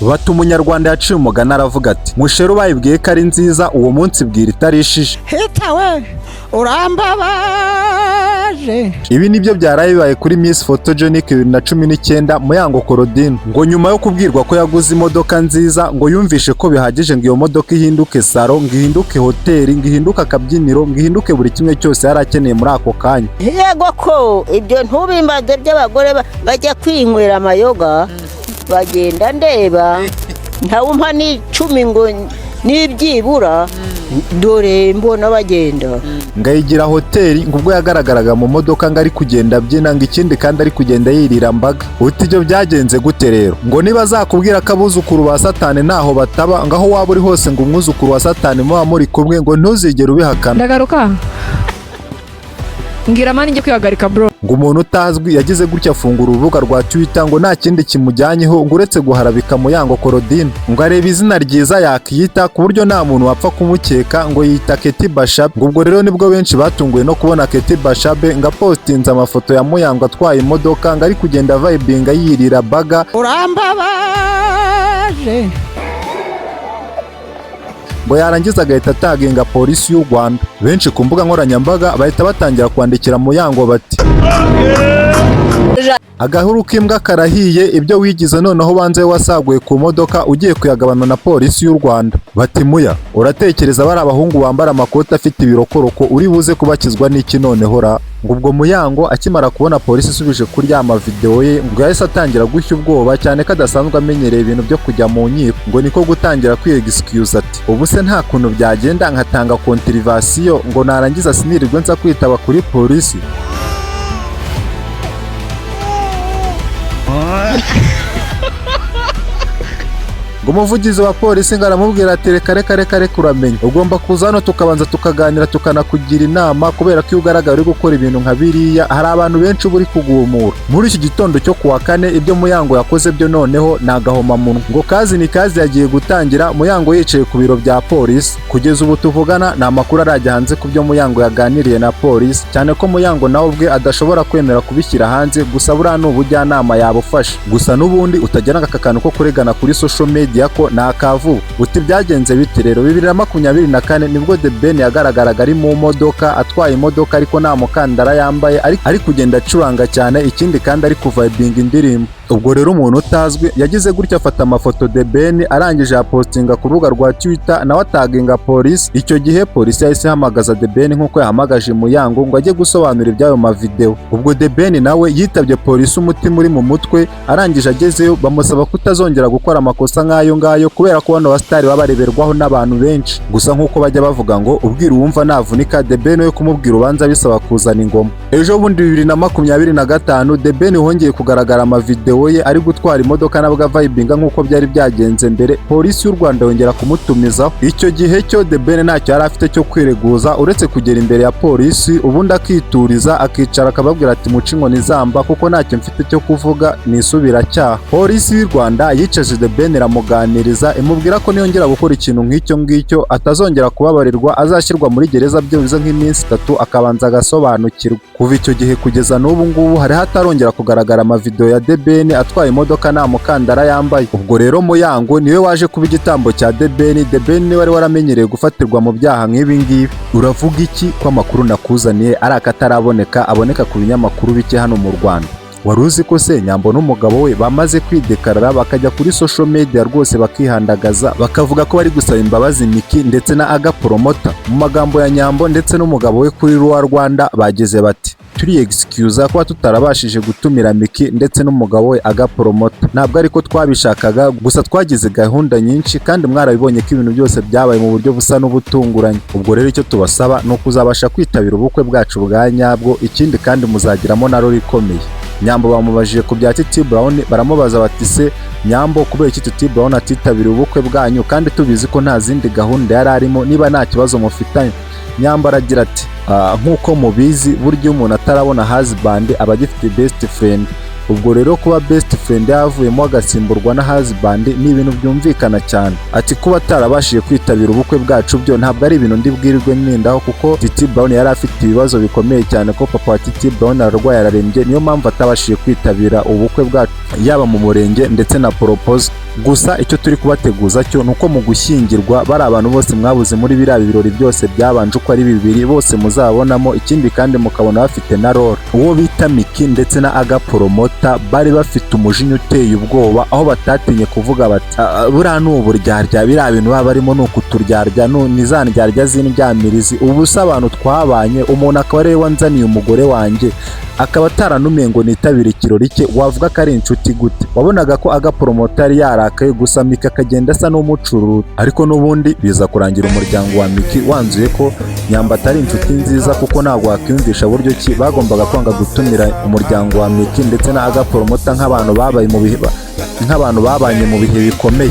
bati umunyarwanda yaciye umugani aravuga ati musheru bayibwiye ko ari nziza uwo munsi bwira itarishije hitawe urambabaje. Ibi nibyo byaraye bibaye kuri Miss Photogenic 2019 Muyango Claudine, ngo nyuma yo kubwirwa ko yaguze imodoka nziza ngo yumvishe ko bihagije ngo iyo modoka ihinduke saro, ngo ihinduke hoteli, ngo ihinduke akabyiniro, ngo ihinduke buri kimwe cyose yari akeneye muri ako kanya. Yego ko ibyo ntubimbaze by'abagore bajya kwinywera amayoga bagenda ndeba ntawumpa ni 10 ngo nibyibura dore mbona bagenda ngayigira hoteli ngo ubwo yagaragaraga mu modoka ngo ari kugenda abyina, ngo ikindi kandi ari kugenda yirira mbaga. Uti ibyo byagenze gute rero? Ngo niba zakubwira ko abuzukuru ba Satani ntaho bataba, ngaho waba uri hose ngo umwuzukuru wa Satani muba muri kumwe ngo ntuzigere ubihakana. Ndagaruka ngira mani njye kwihagarika bro. Ngo umuntu utazwi yagize gutya afungura urubuga rwa Twitter ngo nta kindi kimujyanyeho ngo uretse guharabika Muyango Claudine, ngo areba izina ryiza yakiyita ku buryo nta muntu wapfa kumukeka, ngo yita Keti Bashabe. Ngo ubwo rero nibwo benshi batunguwe no kubona Keti Bashabe ngo postinze amafoto ya Muyango atwaye imodoka ngo ari kugenda vibinga yirira baga. Urambabaje. Ngo yarangiza agahita ataginga polisi y'u Rwanda. Benshi ku mbuga nkoranyambaga bahita batangira kwandikira Muyango bati agahuru k'imbwa karahiye, ibyo wigize noneho banze wasaguye ku modoka ugiye kuyagabana na polisi y'u Rwanda. Bati Muya, uratekereza bari abahungu bambara amakoti afite ibirokoroko uri buze kubakizwa n'iki noneho ra? Ngo ubwo Muyango akimara kubona polisi isubije kuri ya mavideo ye ngo yahise atangira gushya ubwoba cyane ko adasanzwe amenyereye ibintu byo kujya mu nkiko, ngo niko gutangira kwiyexcuse ati ubu se nta kuntu byagenda nkatanga kontrivasiyo ngo narangiza sinirirwe nza kwitaba kuri polisi. ngo umuvugizi wa polisi ngaramubwira ati reka uramenya ugomba kuza hano tukabanza tukaganira tukanakugira inama, kubera ko iyo ugaragara uri gukora ibintu nka biriya hari abantu benshi buri kugumura. Muri iki gitondo cyo kuwa kane ibyo Muyango yakoze byo noneho nagahoma munwa, ngo kazi ni kazi yagiye gutangira. Muyango yicaye ku biro bya polisi kugeza ubu tuvugana nta makuru arajya hanze ku byo Muyango yaganiriye na polisi, cyane ko Muyango nawe ubwe adashobora kwemera kubishyira hanze, gusa buriya n'ubujyanama yabufasha. Gusa n'ubundi utajyana aka kantu ko kuregana kuri social media ko nakavuba. Uti byagenze bite rero? 2024 nibwo The Ben yagaragaraga ari mu modoka atwaye imodoka ariko nta mukandara yambaye, ari kugenda acuranga cyane, ikindi kandi ari kuvibinga indirimbo. Ubwo rero umuntu utazwi yagize gutya afata amafoto The Ben arangije apostinga ku rubuga rwa Twitter nawe ataginga polisi. Icyo gihe polisi yahise ihamagaza The Ben nk'uko yahamagaje Muyango ngo ajye gusobanura iby'ayo mavideo. Ubwo The Ben nawe yitabye polisi umutima uri mu mutwe, arangije agezeyo bamusaba kutazongera gukora amakosa nk'ayo ngayo kubera ko bano basitari babareberwaho n'abantu benshi. Gusa nk'uko bajya bavuga ngo ubwira uwumva navunika, The Ben we kumubwira ubanza bisaba kuzana ingoma. Ejo bundi 2025 The Ben hongeye kugaragara amavideo ye ari gutwara imodoka nabwo vibinga nk'uko byari byagenze mbere. Polisi y'u Rwanda yongera kumutumizaho. Icyo gihe cyo The Ben ntacyo yari afite cyo kwireguza uretse kugera imbere ya polisi ubundi akituriza akicara akababwira ati muci inkoni zamba kuko ntacyo mfite cyo kuvuga nisubiracyaha. Polisi y'u Rwanda yicaje The Ben iramuganiriza imubwira ko niyongera gukora ikintu nk'icyo ngicyo atazongera kubabarirwa, azashyirwa muri gereza byibuze nk'iminsi 3 akabanza agasobanukirwa. Kuva icyo gihe kugeza n'ubu ngubu hari hatarongera kugaragara amavideo ya The Ben atwaye imodoka nta mukandara yambaye. Ubwo rero Muyango niwe waje kuba igitambo cya The Ben. The Ben niwe wari waramenyereye gufatirwa mu byaha nk'ibi ngibi. Uravuga iki ko amakuru nakuzaniye ari akataraboneka aboneka ku binyamakuru bike hano mu Rwanda? Wari uzi ko se Nyambo n'umugabo we bamaze kwidekarara bakajya kuri social media rwose bakihandagaza bakavuga ko bari gusaba imbabazi Miki ndetse na Aga Promota? Mu magambo ya Nyambo ndetse n'umugabo we kuri Rwanda bageze bati turi excuse kuba tutarabashije gutumira Miki ndetse n'umugabo we Aga Promota, ntabwo ariko twabishakaga, gusa twagize gahunda nyinshi kandi mwarabibonye ko ibintu byose byabaye mu buryo busa n'ubutunguranye. Ubwo rero icyo tubasaba no kuzabasha kwitabira ubukwe bwacu bwa nyabwo, ikindi kandi muzagiramo na role ikomeye. Nyambo bamubajije ku bya Titi Brown baramubaza bati se Nyambo kubera iki Titi Brown atitabira ubukwe bwanyu kandi tubizi ko nta zindi gahunda yari arimo, niba nta kibazo mufitanye? Nyambo aragira ati nk'uko mubizi burya umuntu atarabona husband aba agifite best friend. ubwo rero kuba best friend yavuyemo agasimburwa na husband ni ibintu byumvikana cyane. Ati kuba atarabashije kwitabira ubukwe bwacu byo ntabwo ari ibintu ndi bwirirwe nindaho, kuko Titi Brown yari afite ibibazo bikomeye cyane ko papa wa Titi Brown ararwaye ararembye, niyo mpamvu atabashije kwitabira ubukwe bwacu yaba mu murenge ndetse na propose. Gusa icyo turi kubateguza cyo nuko mu gushyingirwa bari abantu bose mwabuze muri biriya birori byose byabanje uko ari bibiri bose muzabonamo, ikindi kandi mukabona bafite na role. Uwo bita Miki ndetse na Aga Promota bari bafite umujinya uteye ubwoba, aho batatinye kuvuga bati buriya ni uburyarya, biriya bintu baba barimo ni ukuturyarya, ni za ndyarya z'indyamirizi. Ubu se abantu twabanye umuntu akaba ari we wanzaniye umugore wanjye akaba ataranumiye ngo nitabire ikirori cye, wavuga ko ari inshuti gute? Wabonaga ko Aga Promota yari yarakaye, gusa Miki akagenda asa n'umucuruzi, ariko n'ubundi biza kurangira umuryango wa Miki wanzuye ko Nyamba atari inshuti nziza, kuko ntabwo wakwiyumvisha buryo ki bagombaga kwanga gutumira umuryango wa Miki ndetse na Aga Promota nk'abantu babanye mu bihe bikomeye.